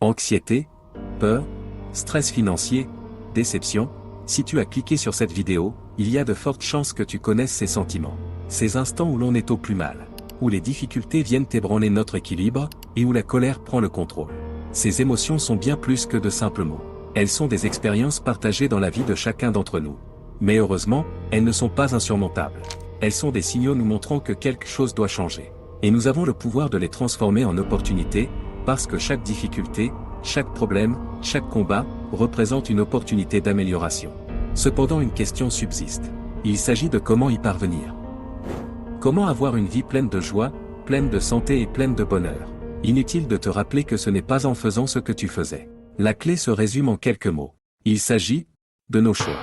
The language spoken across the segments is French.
Anxiété, peur, stress financier, déception. Si tu as cliqué sur cette vidéo, il y a de fortes chances que tu connaisses ces sentiments. Ces instants où l'on est au plus mal, où les difficultés viennent ébranler notre équilibre, et où la colère prend le contrôle. Ces émotions sont bien plus que de simples mots. Elles sont des expériences partagées dans la vie de chacun d'entre nous. Mais heureusement, elles ne sont pas insurmontables. Elles sont des signaux nous montrant que quelque chose doit changer. Et nous avons le pouvoir de les transformer en opportunités, parce que chaque difficulté, chaque problème, chaque combat, représente une opportunité d'amélioration. Cependant une question subsiste. Il s'agit de comment y parvenir. Comment avoir une vie pleine de joie, pleine de santé et pleine de bonheur. Inutile de te rappeler que ce n'est pas en faisant ce que tu faisais. La clé se résume en quelques mots. Il s'agit de nos choix.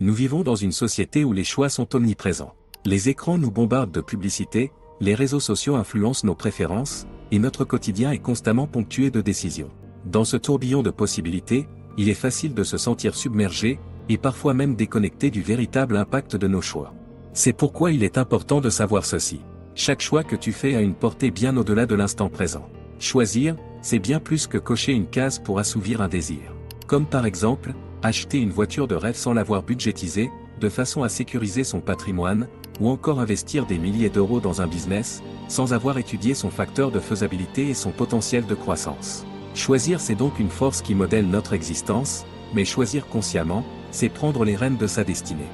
Nous vivons dans une société où les choix sont omniprésents. Les écrans nous bombardent de publicités, les réseaux sociaux influencent nos préférences, et notre quotidien est constamment ponctué de décisions. Dans ce tourbillon de possibilités, il est facile de se sentir submergé, et parfois même déconnecté du véritable impact de nos choix. C'est pourquoi il est important de savoir ceci. Chaque choix que tu fais a une portée bien au-delà de l'instant présent. Choisir, c'est bien plus que cocher une case pour assouvir un désir. Comme par exemple, acheter une voiture de rêve sans l'avoir budgétisée, de façon à sécuriser son patrimoine, ou encore investir des milliers d'euros dans un business, sans avoir étudié son facteur de faisabilité et son potentiel de croissance. Choisir, c'est donc une force qui modèle notre existence, mais choisir consciemment, c'est prendre les rênes de sa destinée.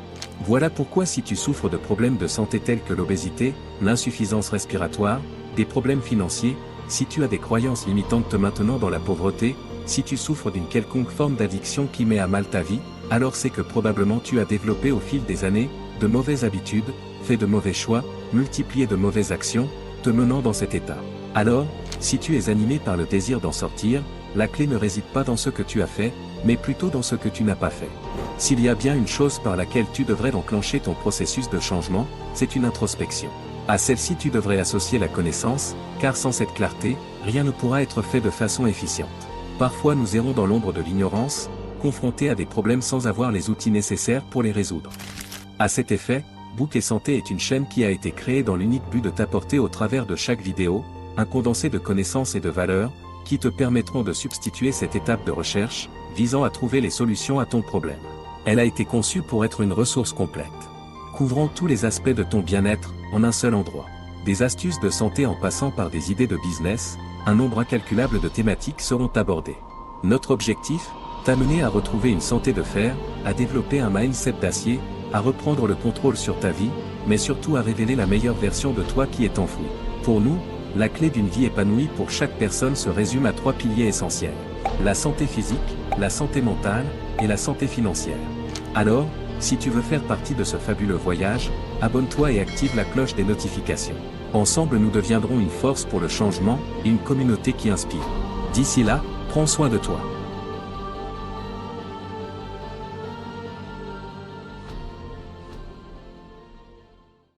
Voilà pourquoi si tu souffres de problèmes de santé tels que l'obésité, l'insuffisance respiratoire, des problèmes financiers, si tu as des croyances limitantes te maintenant dans la pauvreté, si tu souffres d'une quelconque forme d'addiction qui met à mal ta vie, alors c'est que probablement tu as développé au fil des années, de mauvaises habitudes, fait de mauvais choix, multiplié de mauvaises actions, te menant dans cet état. Alors, si tu es animé par le désir d'en sortir, la clé ne réside pas dans ce que tu as fait, mais plutôt dans ce que tu n'as pas fait. S'il y a bien une chose par laquelle tu devrais enclencher ton processus de changement, c'est une introspection. À celle-ci tu devrais associer la connaissance, car sans cette clarté, rien ne pourra être fait de façon efficiente. Parfois nous errons dans l'ombre de l'ignorance, confrontés à des problèmes sans avoir les outils nécessaires pour les résoudre. À cet effet, Book et Santé est une chaîne qui a été créée dans l'unique but de t'apporter au travers de chaque vidéo, un condensé de connaissances et de valeurs, qui te permettront de substituer cette étape de recherche, visant à trouver les solutions à ton problème. Elle a été conçue pour être une ressource complète, couvrant tous les aspects de ton bien-être, en un seul endroit. Des astuces de santé en passant par des idées de business, un nombre incalculable de thématiques seront abordées. Notre objectif, t'amener à retrouver une santé de fer, à développer un mindset d'acier, à reprendre le contrôle sur ta vie, mais surtout à révéler la meilleure version de toi qui est enfouie. Pour nous, la clé d'une vie épanouie pour chaque personne se résume à 3 piliers essentiels. La santé physique, la santé mentale, et la santé financière. Alors, si tu veux faire partie de ce fabuleux voyage, abonne-toi et active la cloche des notifications. Ensemble nous deviendrons une force pour le changement, et une communauté qui inspire. D'ici là, prends soin de toi.